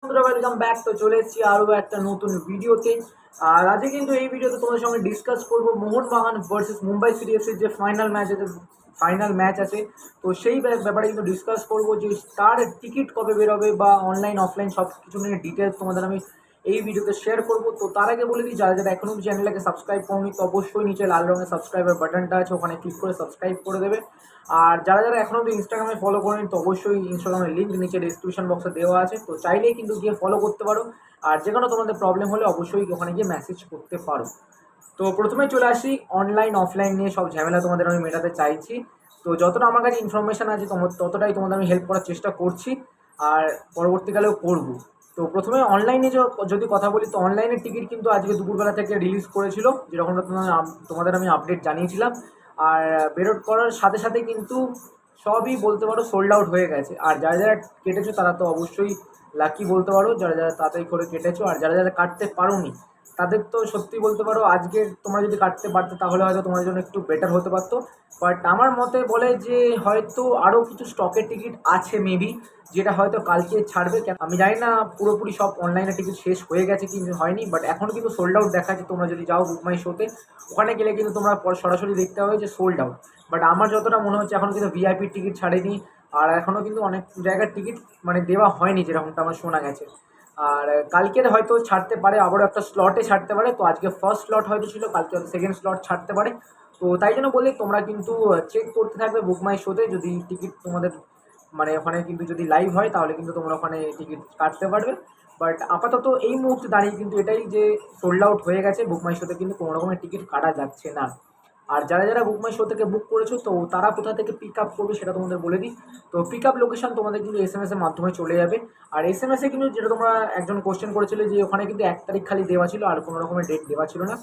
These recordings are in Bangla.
বন্ধুরা ওয়েলকাম ব্যাক। তো চলে এসেছি আরও একটা নতুন ভিডিওতে। আর আজকে কিন্তু এই ভিডিওতে তোমাদের সঙ্গে ডিসকাস করবো মোহনবাগান ভার্সেস মুম্বাই সিটিএফসির যে ফাইনাল ম্যাচ আছে। তো সেই ব্যাপারে কিন্তু ডিসকাস করবো যে তার টিকিট কবে বেরোবে বা অনলাইন অফলাইন সব কিছু নিয়ে ডিটেলস তোমাদের আমি এই ভিডিওতে শেয়ার করবো। তো তার আগে বলে দিই, যারা যারা এখনও চ্যানেলটাকে সাবস্ক্রাইব করোনি তো অবশ্যই নিচে লাল রঙের সাবস্ক্রাইবার বাটনটা আছে, ওখানে ক্লিক করে সাবস্ক্রাইব করে দেবে। আর যারা যারা এখনও অব্দি ইনস্টাগ্রামে ফলো করেনি তো অবশ্যই ইনস্টাগ্রামের লিঙ্ক নিচে ডিসক্রিপশন বক্সে দেওয়া আছে, তো চাইলেই কিন্তু গিয়ে ফলো করতে পারো। আর যে কোনো তোমাদের প্রবলেম হলে অবশ্যই ওখানে গিয়ে মেসেজ করতে পারো। তো প্রথমে চলে আসি অনলাইন অফলাইন নিয়ে সব ঝামেলা তোমাদের আমি মেটাতে চাইছি। তো যতটা আমার কাছে ইনফরমেশান আছে ততটাই তোমাদের আমি হেল্প করার চেষ্টা করছি, আর পরবর্তীকালেও করব। তো প্রথমে অনলাইনে যদি কথা বলি, তো অনলাইনের টিকিট কিন্তু আজকে দুপুরবেলা থেকে রিলিজ করেছিল, যেরকমটা তোমাদের আমি আপডেট জানিয়েছিলাম। আর বেরোট করার সাথে সাথে কিন্তু সবই বলতে পারো সোল্ড আউট হয়ে গেছে। আর যারা যারা কেটেছো তারা তো অবশ্যই লাকি বলতে পারো, যারা যারা তাড়াতাড়ি করে কেটেছো। আর যারা যারা কাটতে পারোনি তাদের তো সত্যি বলতে পারো, আজকে তোমরা যদি কাটতে পারতে তাহলে হয়তো তোমাদের জন্য একটু বেটার হতে পারতো। বাট আমার মতে বলে যে হয়তো আরও কিছু স্টকের টিকিট আছে মেবি, যেটা হয়তো কালকে ছাড়বে। আমি জানি না পুরোপুরি সব অনলাইনে টিকিট শেষ হয়ে গেছে কি হয়নি, বাট এখনও কিন্তু সোল্ড আউট দেখাচ্ছে। তোমরা যদি যাও বুক মাই শোতে, ওখানে গেলে কিন্তু তোমরা সরাসরি দেখতে হবে যে সোল্ড আউট। বাট আমার যতটা মনে হচ্ছে এখনও কিন্তু ভিআইপির টিকিট ছাড়েনি, আর এখনও কিন্তু অনেক জায়গার টিকিট মানে দেওয়া হয়নি, যেরকমটা আমার শোনা গেছে। আর কালকের হয়তো ছাড়তে পারে, আবারও একটা স্লটে ছাড়তে পারে। তো আজকে ফার্স্ট স্লট হয়তো ছিল, কালকে হয়তো সেকেন্ড স্লট ছাড়তে পারে। তো তাই জন্য বলি, তোমরা কিন্তু চেক করতে থাকবে বুক মাই শোতে, যদি টিকিট তোমাদের মানে ওখানে কিন্তু যদি লাইভ হয় তাহলে কিন্তু তোমরা ওখানে টিকিট কাটতে পারবে। বাট আপাতত এই মুহূর্তে দাঁড়িয়ে কিন্তু এটাই যে সোল্ড আউট হয়ে গেছে, বুক মাই শোতে কিন্তু কোনো রকমের টিকিট কাটা যাচ্ছে না। আর যারা যারা বুক মাই শো থেকে বুক করেছো তো তারা কোথা থেকে পিক আপ করবে সেটা তোমাদের বলে দিই। তো পিক আপ লোকেশন তোমাদের কিন্তু SMS এর মাধ্যমে চলে যাবে। আর SMS কিন্তু যেটা তোমরা একজন কোশ্চেন করেছিলে যে ওখানে কিন্তু 1 তারিখ খালি দেওয়া ছিল, আর কোনো রকমের ডেট দেওয়া ছিল না।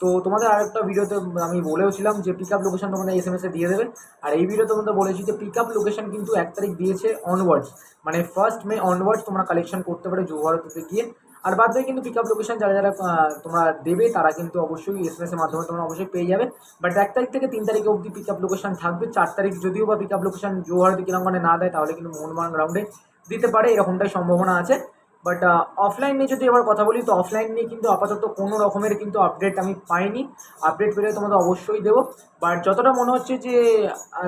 তো তোমাদের আরেকটা ভিডিওতে আমি বলেওছিলাম যে পিক আপ লোকেশন তোমাদের SMS দিয়ে দেবে। আর এই ভিডিও তোমাদের বলেছি যে পিক আপ লোকেশন কিন্তু 1 তারিখ দিয়েছে অনওয়ার্ডস, মানে 1 মে অনওয়ার্ডস তোমরা কালেকশন করতে পারো যুব ভারতীতে গিয়ে। আর বাদ বাকি কিন্তু পিক আপ লোকেশন যারা যারা তোমরা দেবে তারা কিন্তু অবশ্যই SMS এর মাধ্যমে তোমরা অবশ্যই পেয়ে যাবে। বাট 1 তারিখ থেকে 3 তারিখ অবধি পিক আপ লোকেশন থাকবে। 4 তারিখ যদিও বা পিক আপ লোকেশন যুব ভারতী ক্রীড়াঙ্গনে না দেয় তাহলে কিন্তু মোহনবাগান গ্রাউন্ডে দিতে পারে, এরকমটাই সম্ভাবনা আছে। বাট অফলাইন নিয়ে যদি এবার কথা বলি, তো অফলাইন নিয়ে কিন্তু আপাতত কোনো রকমের কিন্তু আপডেট আমি পাইনি। আপডেট পেলে তোমাদের অবশ্যই দেবো। বাট যতটা মনে হচ্ছে যে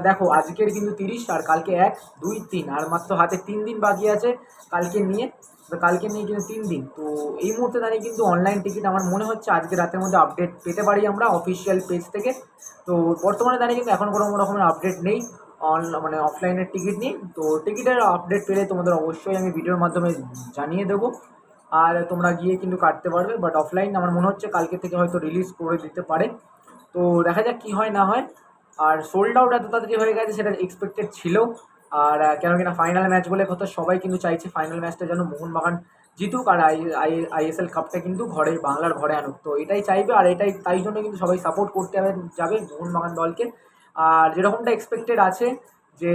দেখো আজকের কিন্তু 30 আর কালকে 1 2 3 আর মাত্র হাতে 3 দিন বাকি আছে কালকে নিয়ে। তো কালকে নিয়ে কিন্তু 3 দিন। তো এই মুহূর্তে দাঁড়িয়ে কিন্তু অনলাইন টিকিট আমার মনে হচ্ছে আজকে রাতের মধ্যে আপডেট পেতে পারি আমরা অফিসিয়াল পেজ থেকে। তো বর্তমানে দাঁড়িয়ে কিন্তু এখন কোনো রকমের আপডেট নেই মানে অফলাইনের টিকিট নিয়ে। তো টিকিটের আপডেট পেলে তোমাদের অবশ্যই আমি ভিডিওর মাধ্যমে জানিয়ে দেবো, আর তোমরা গিয়ে কিন্তু কাটতে পারবে। বাট অফলাইন আমার মনে হচ্ছে কালকে থেকে হয়তো রিলিজ করে দিতে পারে। তো দেখা যাক কী হয় না হয়। আর সোল্ড আউট এত তাড়াতাড়ি হয়ে গেছে সেটা এক্সপেক্টেড ছিল। আর কেন কিনা ফাইনাল ম্যাচ বলে কথা, সবাই কিন্তু চাইছে ফাইনাল ম্যাচটা যেন মোহনবাগান জিতুক, আর ISL কাপটা কিন্তু বাংলার ঘরে আনুক। তো এটাই চাইবে, আর এটাই তাই জন্য কিন্তু সবাই সাপোর্ট করতে যাবে মোহনবাগান দলকে। আর যেরকমটা এক্সপেক্টেড আছে যে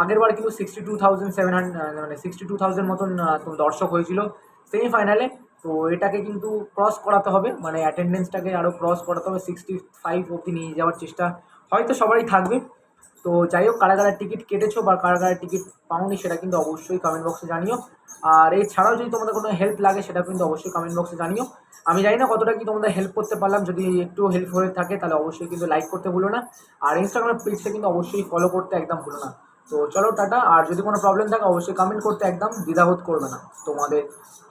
আগেরবার কিন্তু 62,700 মানে 62,000 মতন দর্শক হয়েছিল সেমিফাইনালে। তো এটাকে কিন্তু ক্রস করাতে হবে, মানে অ্যাটেন্ডেন্সটাকে আরও ক্রস করাতে হবে, 65 অবধি নিয়ে যাওয়ার চেষ্টা হয়তো সবারই থাকবে। তো যাই হোক, কারা কারা টিকিট কেটেছো বা কারা কারা টিকিট পাওনি সেটা কিন্তু অবশ্যই কমেন্ট বক্সে জানিও। আর এছাড়াও যদি তোমাদের কোনো হেল্প লাগে সেটা কিন্তু অবশ্যই কমেন্ট বক্সে জানিও। আমি জানি না কতটা কি তোমাদের হেল্প করতে পারলাম, যদি একটু হেল্প হয়ে থাকে তাহলে অবশ্যই কিন্তু লাইক করতে ভুলো না। আর ইনস্টাগ্রাম পেজটা কিন্তু অবশ্যই ফলো করতে একদম ভুলো না। তো চলো টাটা। আর যদি কোনো প্রবলেম থাকে অবশ্যই কমেন্ট করতে একদম দ্বিধাবোধ করবে না, তোমাদের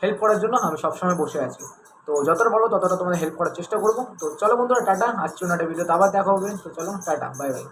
হেল্প করার জন্য আমি সবসময় বসে আছি। তো যতটা পারবো ততটা তোমাদের হেল্প করার চেষ্টা করবো। তো চলো বন্ধুরা টাটা, আসছি না একটা ভিডিওতে আবার দেখা হবে। তো চলো টাটা, বাই বাই।